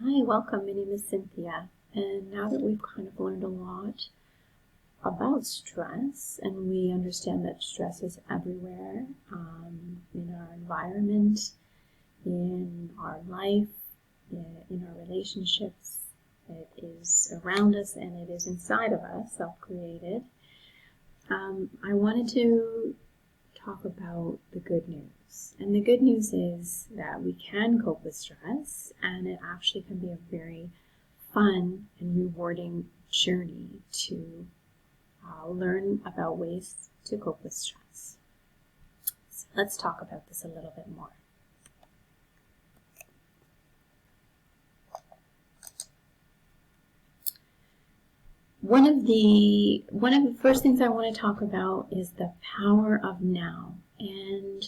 Hi, welcome. My name is Cynthia, and now that we've kind of learned a lot about stress, and we understand that stress is everywhere in our environment, in our life, in our relationships, it is around us and it is inside of us, self-created. I wanted to talk about the good news. And the good news is that we can cope with stress, and it actually can be a very fun and rewarding journey to learn about ways to cope with stress. So let's talk about this a little bit more. One of the first things I want to talk about is the power of now. And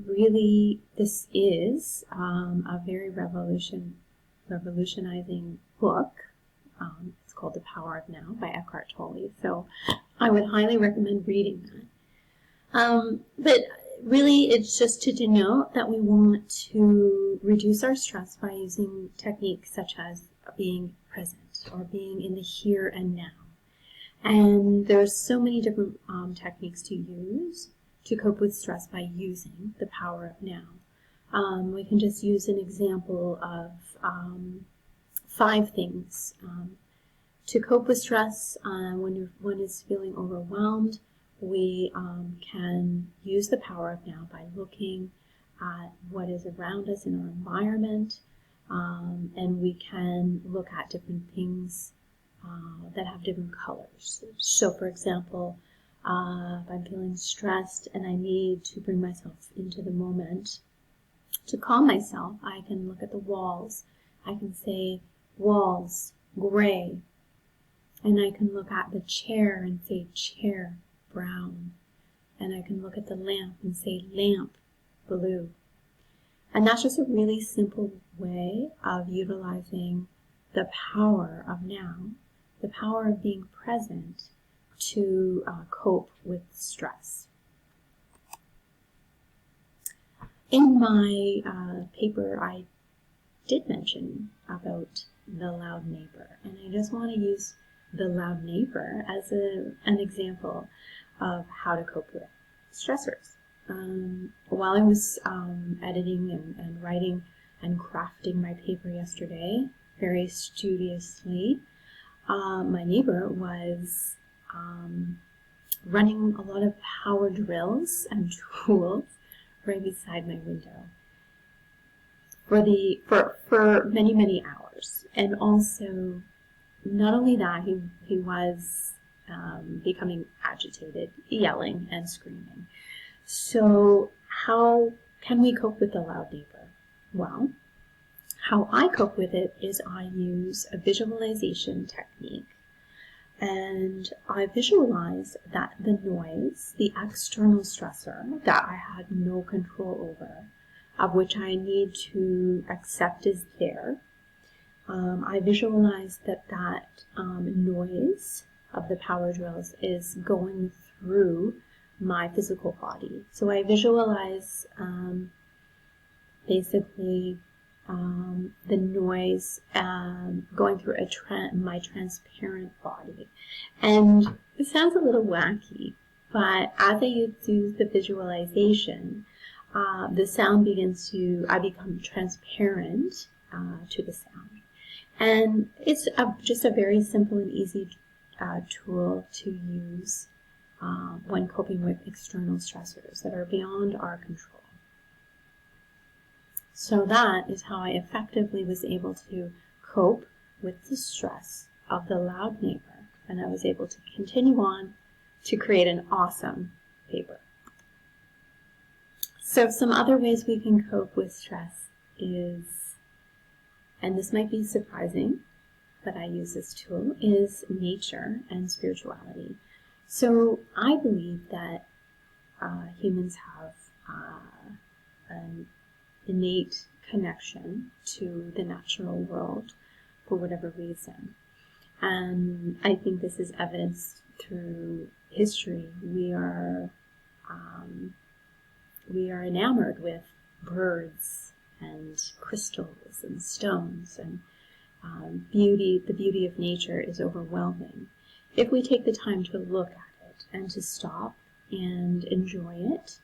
really, this is a very revolutionizing book. It's called The Power of Now by Eckhart Tolle. So I would highly recommend reading that. But really, it's just to denote that we want to reduce our stress by using techniques such as being present or being in the here and now. And there are so many different techniques to use to cope with stress by using the power of now. We can just use an example of 5 things. To cope with stress when one is feeling overwhelmed, we can use the power of now by looking at what is around us in our environment, and we can look at different things that have different colors. So for example, if I'm feeling stressed and I need to bring myself into the moment, to calm myself, I can look at the walls. I can say, walls, gray. And I can look at the chair and say, chair, brown. And I can look at the lamp and say, lamp, blue. And that's just a really simple way of utilizing the power of now, the power of being present to cope with stress. In my paper, I did mention about the loud neighbor, and I just want to use the loud neighbor as an example of how to cope with stressors. While I was editing and writing and crafting my paper yesterday, very studiously, my neighbor was running a lot of power drills and tools right beside my window for many hours. And also, not only that, he was becoming agitated, yelling and screaming. So how can we cope with the loud neighbor? Well, how I cope with it is I use a visualization technique. And I visualize that the noise, the external stressor that I had no control over, of which I need to accept is there, I visualize that noise of the power drills is going through my physical body. So I visualize basically the noise going through my transparent body. And it sounds a little wacky, but as I use the visualization, the sound I become transparent to the sound. And it's just a very simple and easy tool to use when coping with external stressors that are beyond our control. So that is how I effectively was able to cope with the stress of the loud neighbor, and I was able to continue on to create an awesome paper. So some other ways we can cope with stress is, and this might be surprising, but I use this tool, is nature and spirituality. So I believe that humans have an innate connection to the natural world for whatever reason. And I think this is evidenced through history. We are enamored with birds and crystals and stones, and the beauty of nature is overwhelming. If we take the time to look at it and to stop and enjoy it,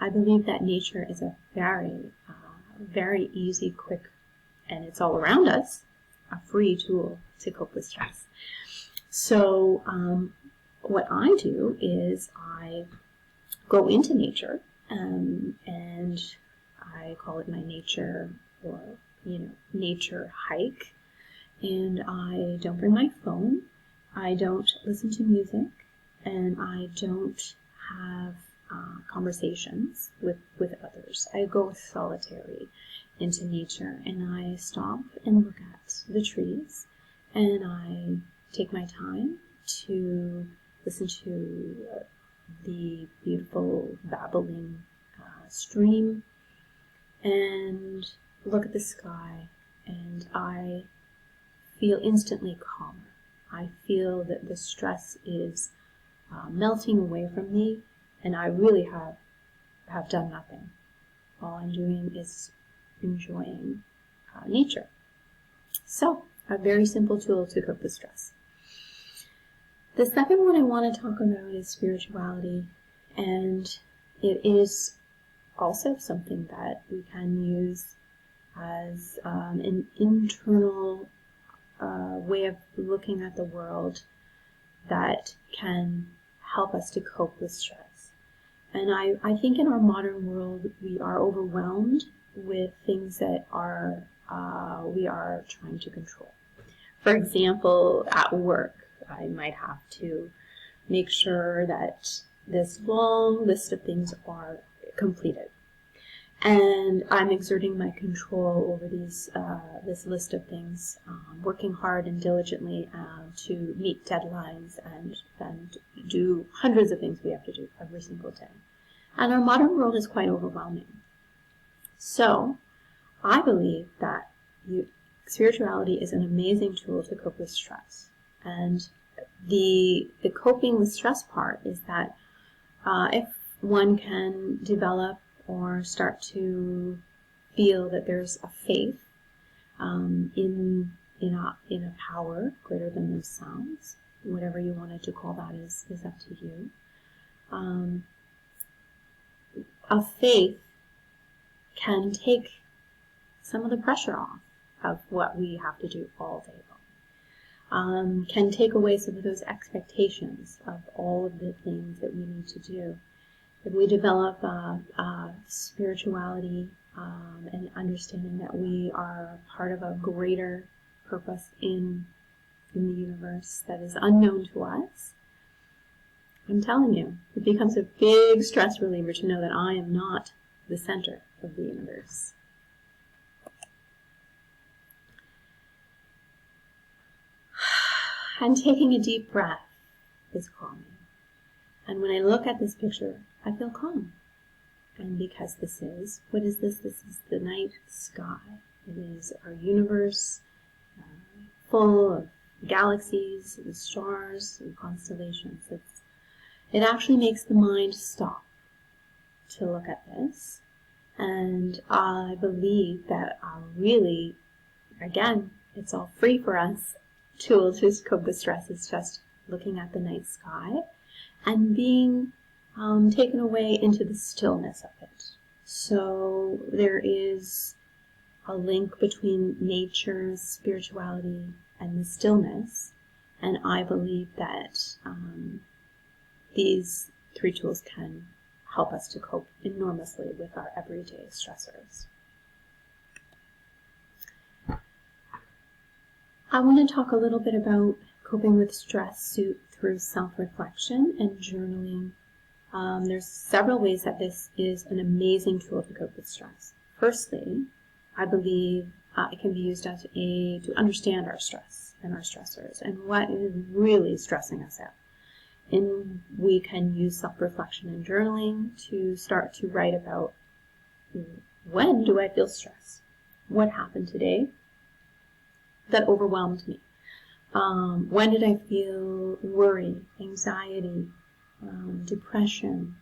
I believe that nature is a very easy, quick, and it's all around us, a free tool to cope with stress. So what I do is I go into nature, and I call it my nature or nature hike, and I don't bring my phone, I don't listen to music, and I don't have conversations with others. I go solitary into nature, and I stop and look at the trees, and I take my time to listen to the beautiful babbling stream and look at the sky, and I feel instantly calmer. I feel that the stress is melting away from me, and I really have done nothing. All I'm doing is enjoying nature. So, a very simple tool to cope with stress. The second one I want to talk about is spirituality, and it is also something that we can use as an internal way of looking at the world that can help us to cope with stress. And I think in our modern world we are overwhelmed with things that we are trying to control. For example, at work, I might have to make sure that this long list of things are completed. And I'm exerting my control over this list of things, working hard and diligently to meet deadlines and do hundreds of things we have to do every single day. And our modern world is quite overwhelming. So I believe that spirituality is an amazing tool to cope with stress. And the coping with stress part is that if one can develop or start to feel that there's a faith in a power greater than themselves, whatever you wanted to call that is up to you. A faith can take some of the pressure off of what we have to do all day long. Can take away some of those expectations of all of the things that we need to do. If we develop spirituality and understanding that we are part of a greater purpose in the universe that is unknown to us, I'm telling you, it becomes a big stress reliever to know that I am not the center of the universe. And taking a deep breath is calming. And when I look at this picture, I feel calm. And because what is this? This is the night sky. It is our universe full of galaxies and stars and constellations. It actually makes the mind stop to look at this. And I believe that really, again, it's all free for us. Tool to cope with stress is just looking at the night sky and being taken away into the stillness of it. So there is a link between nature's spirituality and the stillness, and I believe that these three tools can help us to cope enormously with our everyday stressors. I want to talk a little bit about coping with stress through self-reflection and journaling. There's several ways that this is an amazing tool to cope with stress. Firstly, I believe it can be used to understand our stress and our stressors and what is really stressing us out. And we can use self-reflection and journaling to start to write about, when do I feel stress? What happened today that overwhelmed me? When did I feel worry, anxiety, depression?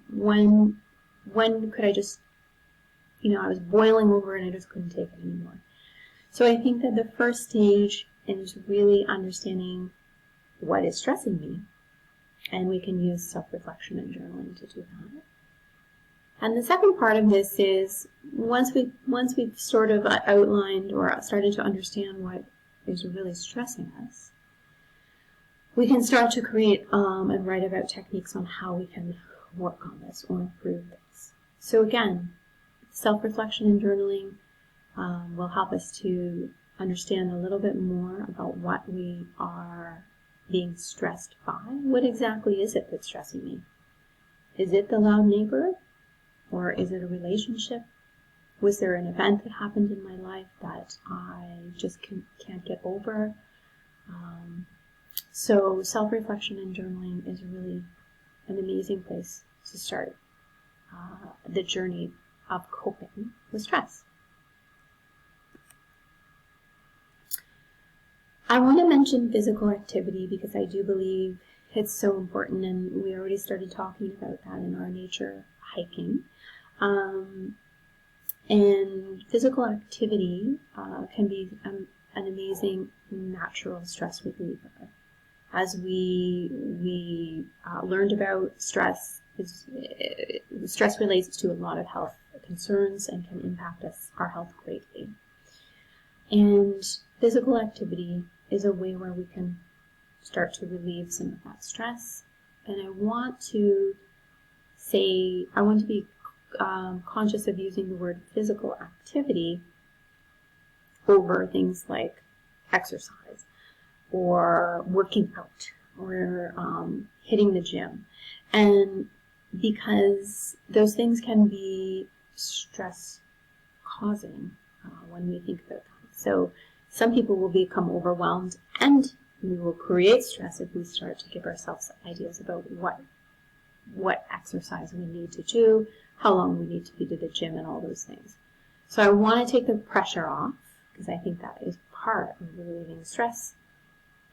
When could I just, I was boiling over and I just couldn't take it anymore. So I think that the first stage is really understanding what is stressing me. And we can use self-reflection and journaling to do that. And the second part of this is once we've sort of outlined or started to understand what is really stressing us, we can start to create and write about techniques on how we can work on this or improve this. So again, self-reflection and journaling will help us to understand a little bit more about what we are being stressed by. What exactly is it that's stressing me? Is it the loud neighbor? Or is it a relationship? Was there an event that happened in my life that I just can't get over? So self-reflection and journaling is really an amazing place to start the journey of coping with stress. I want to mention physical activity because I do believe it's so important, and we already started talking about that in our nature hiking. And physical activity can be an amazing natural stress reliever. As we learned about stress, stress relates to a lot of health concerns and can impact our health greatly. And physical activity is a way where we can start to relieve some of that stress. And I want to be conscious of using the word physical activity over things like exercise or working out or hitting the gym. And because those things can be stress causing when we think about that. So some people will become overwhelmed, and we will create stress if we start to give ourselves ideas about what exercise we need to do, how long we need to be to the gym, and all those things. So I want to take the pressure off, because I think that is part of relieving stress.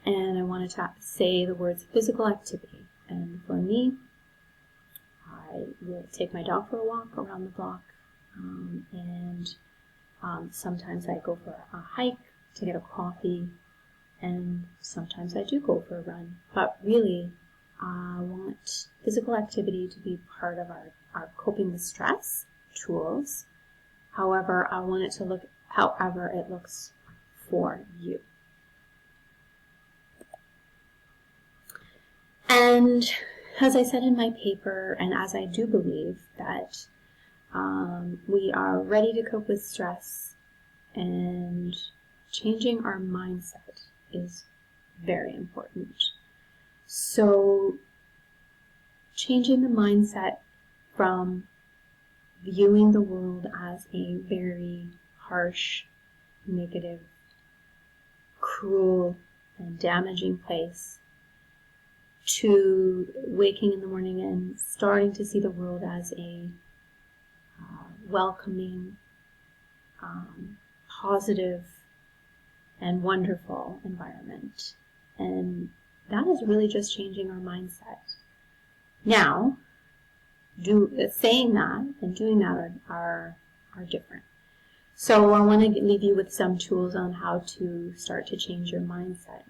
And I want to say the words physical activity. And for me, I will take my dog for a walk around the block, and sometimes I go for a hike to get a coffee, and sometimes I do go for a run. But really, I want physical activity to be part of our coping with stress tools. However, I want it to look however it looks for you. And as I said in my paper, and as I do believe that we are ready to cope with stress, and changing our mindset is very important. So changing the mindset from viewing the world as a very harsh, negative, cruel, and damaging place to waking in the morning and starting to see the world as a welcoming, positive, and wonderful environment. And that is really just changing our mindset. Now, saying that and doing that are different. So I want to leave you with some tools on how to start to change your mindset.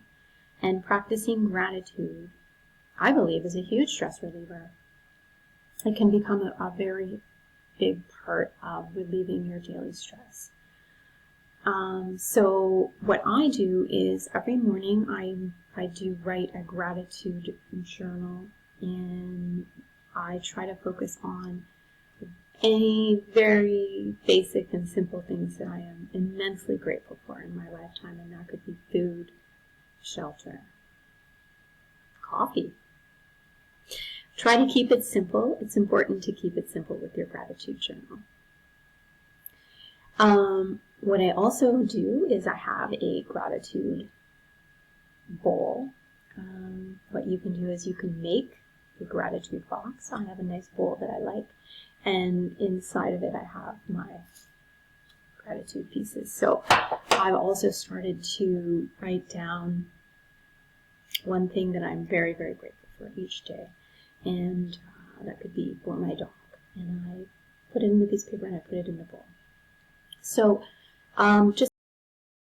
And practicing gratitude, I believe, is a huge stress reliever. It can become a very big part of relieving your daily stress. So what I do is every morning I do write a gratitude journal, and I try to focus on any very basic and simple things that I am immensely grateful for in my lifetime, and that could be food, shelter, coffee. Try to keep it simple. It's important to keep it simple with your gratitude journal. What I also do is I have a gratitude bowl. What you can do is you can make a gratitude box. I have a nice bowl that I like, and inside of it I have my gratitude pieces. So I've also started to write down one thing that I'm very, very grateful for each day, and that could be for my dog. And I put it in the piece of paper and I put it in the bowl. So just